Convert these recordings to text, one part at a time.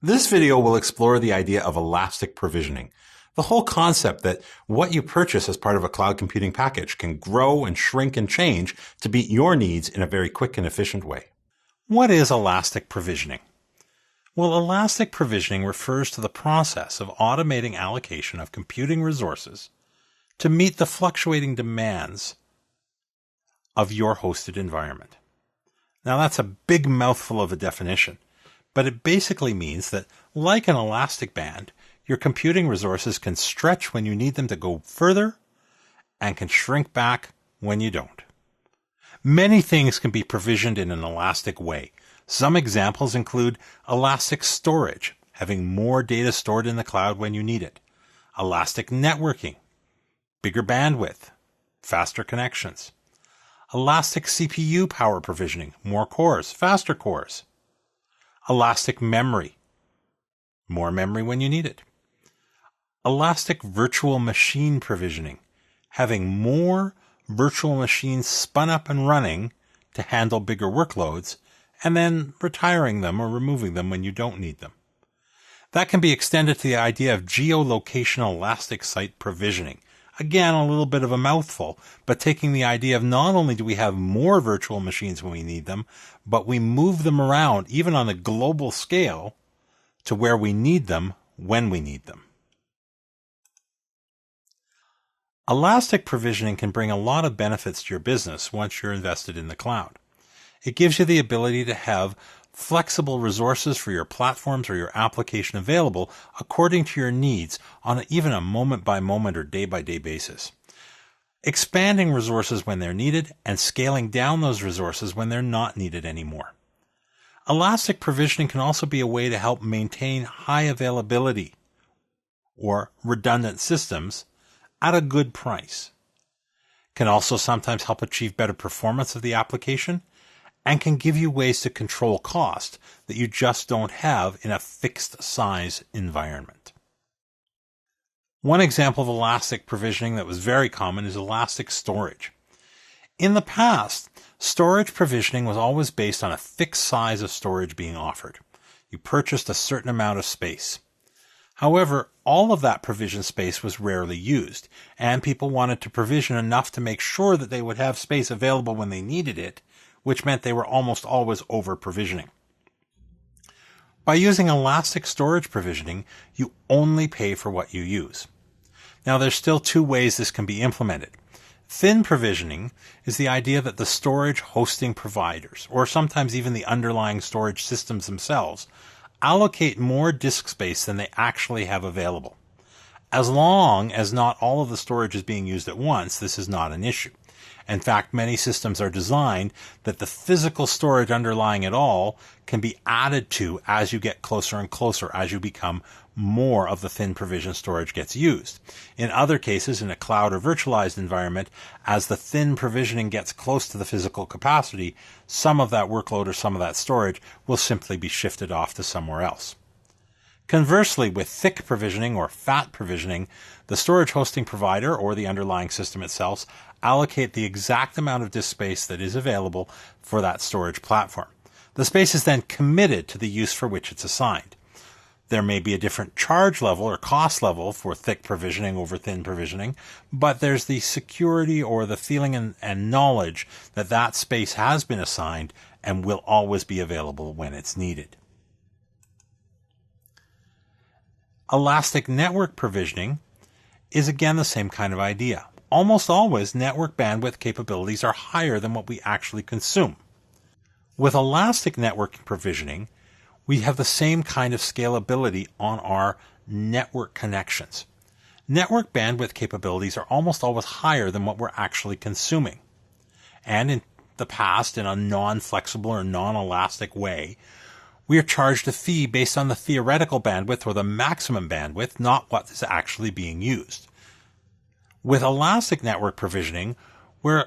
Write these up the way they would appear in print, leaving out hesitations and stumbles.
This video will explore the idea of elastic provisioning, the whole concept that what you purchase as part of a cloud computing package can grow and shrink and change to meet your needs in a very quick and efficient way. What is elastic provisioning? Well, elastic provisioning refers to the process of automating allocation of computing resources to meet the fluctuating demands of your hosted environment. Now, that's a big mouthful of a definition, but it basically means that, like an elastic band, your computing resources can stretch when you need them to go further and can shrink back when you don't. Many things can be provisioned in an elastic way. Some examples include elastic storage, having more data stored in the cloud when you need it, elastic networking, bigger bandwidth, faster connections, elastic CPU power provisioning, more cores, faster cores, elastic memory, more memory when you need it, elastic virtual machine provisioning, having more virtual machines spun up and running to handle bigger workloads, and then retiring them or removing them when you don't need them. That can be extended to the idea of geolocation elastic site provisioning. Again, a little bit of a mouthful, but taking the idea of not only do we have more virtual machines when we need them, but we move them around, even on a global scale, to where we need them when we need them. Elastic provisioning can bring a lot of benefits to your business once you're invested in the cloud. It gives you the ability to have flexible resources for your platforms or your application available according to your needs on even a moment-by-moment or day-by-day basis. Expanding resources when they're needed and scaling down those resources when they're not needed anymore. Elastic provisioning can also be a way to help maintain high availability or redundant systems at a good price. Can also sometimes help achieve better performance of the application and can give you ways to control cost that you just don't have in a fixed size environment. One example of elastic provisioning that was very common is elastic storage. In the past, storage provisioning was always based on a fixed size of storage being offered. You purchased a certain amount of space. However, all of that provision space was rarely used, and people wanted to provision enough to make sure that they would have space available when they needed it, which meant they were almost always over-provisioning. By using elastic storage provisioning, you only pay for what you use. Now, there's still two ways this can be implemented. Thin provisioning is the idea that the storage hosting providers, or sometimes even the underlying storage systems themselves, allocate more disk space than they actually have available. As long as not all of the storage is being used at once, this is not an issue. In fact, many systems are designed that the physical storage underlying it all can be added to as you get closer and closer, as you become more of the thin provision storage gets used. In other cases, in a cloud or virtualized environment, as the thin provisioning gets close to the physical capacity, some of that workload or some of that storage will simply be shifted off to somewhere else. Conversely, with thick provisioning or fat provisioning, the storage hosting provider or the underlying system itself allocate the exact amount of disk space that is available for that storage platform. The space is then committed to the use for which it's assigned. There may be a different charge level or cost level for thick provisioning over thin provisioning, but there's the security or the feeling and knowledge that that space has been assigned and will always be available when it's needed. Elastic network provisioning is again the same kind of idea. Almost always, network bandwidth capabilities are higher than what we actually consume. With elastic network provisioning, we have the same kind of scalability on our network connections. Network bandwidth capabilities are almost always higher than what we're actually consuming. And in the past, in a non-flexible or non-elastic way, we are charged a fee based on the theoretical bandwidth or the maximum bandwidth, not what is actually being used. With elastic network provisioning, we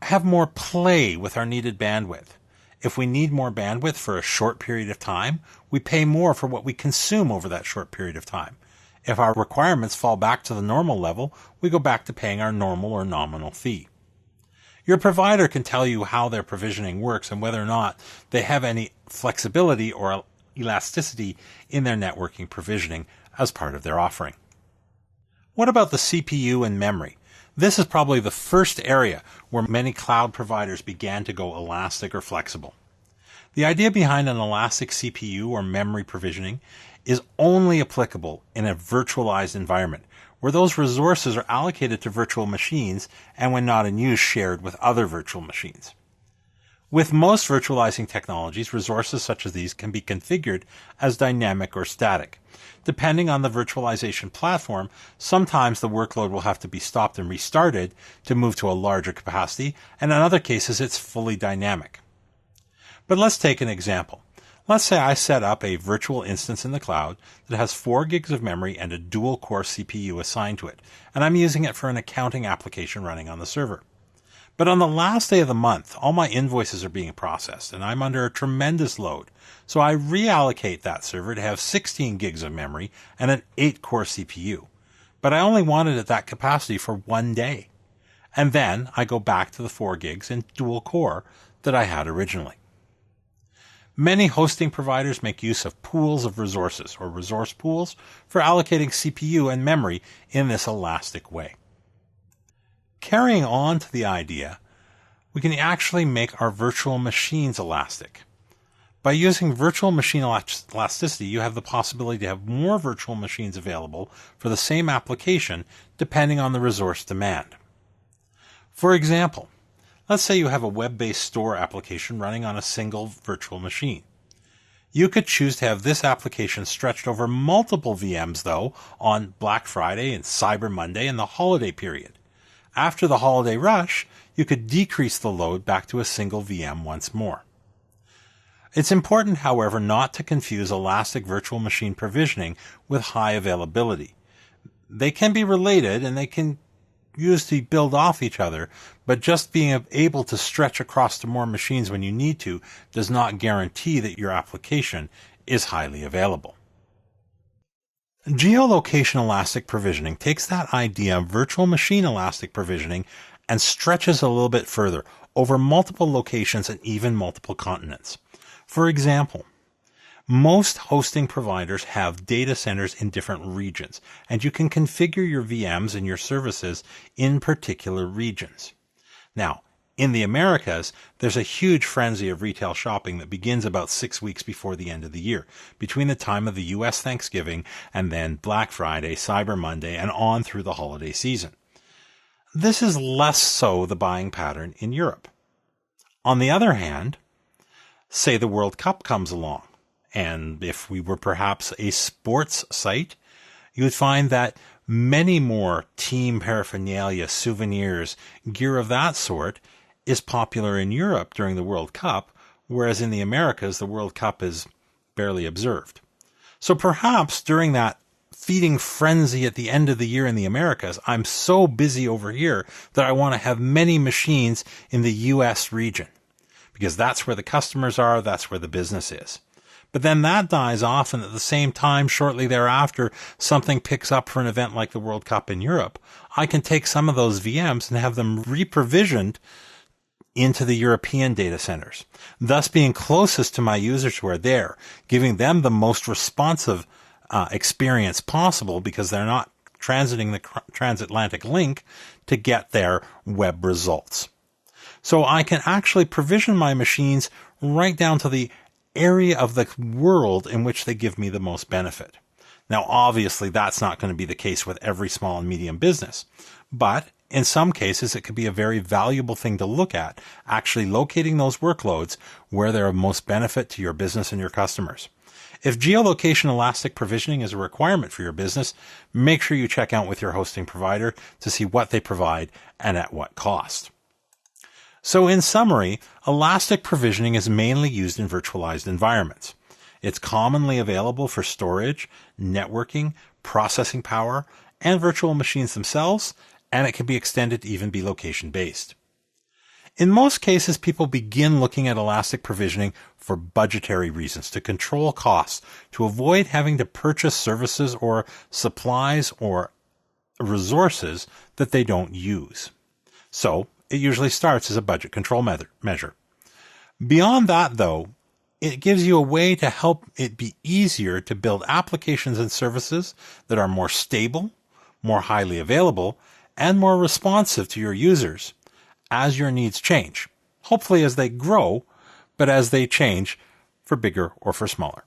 have more play with our needed bandwidth. If we need more bandwidth for a short period of time, we pay more for what we consume over that short period of time. If our requirements fall back to the normal level, we go back to paying our normal or nominal fee. Your provider can tell you how their provisioning works and whether or not they have any flexibility or elasticity in their networking provisioning as part of their offering. What about the CPU and memory? This is probably the first area where many cloud providers began to go elastic or flexible. The idea behind an elastic CPU or memory provisioning is only applicable in a virtualized environment, where those resources are allocated to virtual machines and, when not in use, shared with other virtual machines. With most virtualizing technologies, resources such as these can be configured as dynamic or static. Depending on the virtualization platform, sometimes the workload will have to be stopped and restarted to move to a larger capacity, and in other cases it's fully dynamic. But let's take an example. Let's say I set up a virtual instance in the cloud that has 4 gigs of memory and a dual-core CPU assigned to it, and I'm using it for an accounting application running on the server. But on the last day of the month, all my invoices are being processed, and I'm under a tremendous load. So I reallocate that server to have 16 gigs of memory and an 8-core CPU. But I only wanted at that capacity for 1 day. And then I go back to the 4 gigs and dual core that I had originally. Many hosting providers make use of pools of resources, or resource pools, for allocating CPU and memory in this elastic way. Carrying on to the idea, we can actually make our virtual machines elastic. By using virtual machine elasticity, you have the possibility to have more virtual machines available for the same application depending on the resource demand. For example, let's say you have a web-based store application running on a single virtual machine. You could choose to have this application stretched over multiple VMs, though, on Black Friday and Cyber Monday and the holiday period. After the holiday rush, you could decrease the load back to a single VM once more. It's important, however, not to confuse elastic virtual machine provisioning with high availability. They can be related and they can used to build off each other, but just being able to stretch across to more machines when you need to does not guarantee that your application is highly available. Geolocation elastic provisioning takes that idea of virtual machine elastic provisioning and stretches a little bit further over multiple locations and even multiple continents. For example, most hosting providers have data centers in different regions, and you can configure your VMs and your services in particular regions. Now, in the Americas, there's a huge frenzy of retail shopping that begins about 6 weeks before the end of the year, between the time of the U.S. Thanksgiving and then Black Friday, Cyber Monday, and on through the holiday season. This is less so the buying pattern in Europe. On the other hand, say the World Cup comes along, and if we were perhaps a sports site, you would find that many more team paraphernalia, souvenirs, gear of that sort is popular in Europe during the World Cup, whereas in the Americas, the World Cup is barely observed. So perhaps during that feeding frenzy at the end of the year in the Americas, I'm so busy over here that I want to have many machines in the US region, because that's where the customers are, that's where the business is. But then that dies off, and at the same time, shortly thereafter, something picks up for an event like the World Cup in Europe. I can take some of those VMs and have them re-provisioned into the European data centers, thus being closest to my users who are there, giving them the most responsive experience possible, because they're not transiting the transatlantic link to get their web results. So I can actually provision my machines right down to the area of the world in which they give me the most benefit. Now, obviously, that's not going to be the case with every small and medium business, but in some cases, it could be a very valuable thing to look at, actually locating those workloads where they're of most benefit to your business and your customers. If geolocation elastic provisioning is a requirement for your business, make sure you check out with your hosting provider to see what they provide and at what cost. So in summary, elastic provisioning is mainly used in virtualized environments. It's commonly available for storage, networking, processing power, and virtual machines themselves, and it can be extended to even be location-based. In most cases, people begin looking at elastic provisioning for budgetary reasons, to control costs, to avoid having to purchase services or supplies or resources that they don't use. So, it usually starts as a budget control measure. Beyond that, though, it gives you a way to help it be easier to build applications and services that are more stable, more highly available, and more responsive to your users as your needs change. Hopefully as they grow, but as they change for bigger or for smaller.